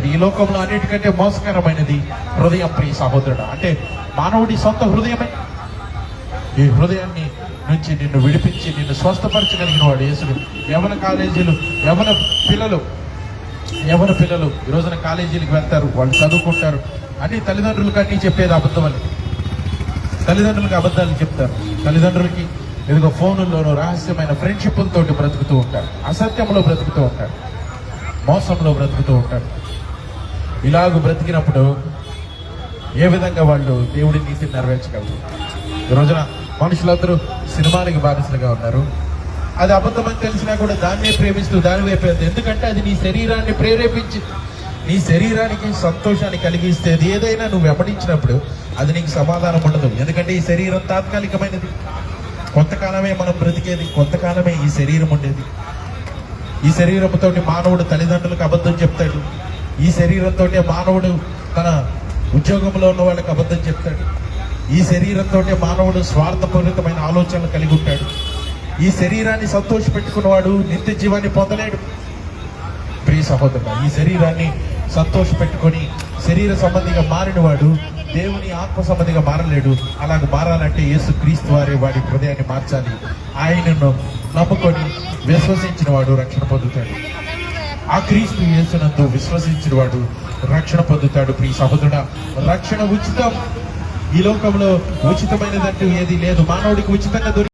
మోసకరమైనది, ఈ లోకంలో అన్నిటికంటే మోసకరమైనది హృదయం. ప్రియ సహోదరుడు, అంటే మానవుడి సొంత హృదయమే. ఈ హృదయాన్ని నుంచి నిన్ను విడిపించి నిన్ను స్వస్థపరచగలిగిన వాడు యేసుడు. యవన కాలేజీలు, యవన పిల్లలు ఈ రోజున కాలేజీలకు వెళ్తారు, వాళ్ళు చదువుకుంటారు. అన్ని తల్లిదండ్రులకు అన్నీ చెప్పేది అబద్ధమని, తల్లిదండ్రులకు అబద్ధాలు చెప్తారు. తల్లిదండ్రులకి ఇదిగో ఫోనుల్లోనూ రహస్యమైన ఫ్రెండ్షిప్లతో బ్రతుకుతూ ఉంటారు, అసత్యంలో బ్రతుకుతూ ఉంటారు, మోసంలో బ్రతుకుతూ ఉంటారు. ఇలాగ బ్రతికినప్పుడు ఏ విధంగా వాళ్ళు దేవుడి నీతిని నెరవేర్చగలరు? ఈ రోజున మనుషులందరూ సినిమాలకి బానిసలుగా ఉన్నారు. అది అబద్ధమని తెలిసినా కూడా దాన్నే ప్రేమిస్తూ దాని వైపు, ఎందుకంటే అది నీ శరీరాన్ని ప్రేరేపించి నీ శరీరానికి సంతోషాన్ని కలిగిస్తే ఏదైనా నువ్వు వెంబడించినప్పుడు అది నీకు సమాధానం ఉండదు. ఎందుకంటే ఈ శరీరం తాత్కాలికమైనది. కొంతకాలమే మనం బ్రతికేది, కొంతకాలమే ఈ శరీరం ఉండేది. ఈ శరీరంతో మానవుడు తల్లిదండ్రులకు అబద్ధం చెప్తాడు. ఈ శరీరంతో మానవుడు తన ఉద్యోగంలో ఉన్న వాళ్ళకి అబద్ధం చెప్తాడు. ఈ శరీరంతో మానవుడు స్వార్థపూరితమైన ఆలోచనలు కలిగి ఉంటాడు. ఈ శరీరాన్ని సంతోషపెట్టుకున్నవాడు నిత్య జీవాన్ని పొందలేడు. ప్రియ సహోదరుడు, ఈ శరీరాన్ని సంతోషపెట్టుకొని శరీర సంబంధిగా మారినవాడు దేవుని ఆత్మ సంబంధిగా మారలేడు. అలాగ మారాలంటే యేసు క్రీస్తు వాడి హృదయాన్ని మార్చాలి. ఆయనను నమ్ముకొని విశ్వసించిన వాడు రక్షణ పొందుతాడు. ఆ క్రీస్తు యేసునందు విశ్వసించిన వాడు రక్షణ పొందుతాడు. ప్రియ సహోదరుడా, రక్షణ ఉచితం. ఈ లోకంలో ఉచితమైనదంటూ ఏది లేదు. మానవుడికి ఉచితంగా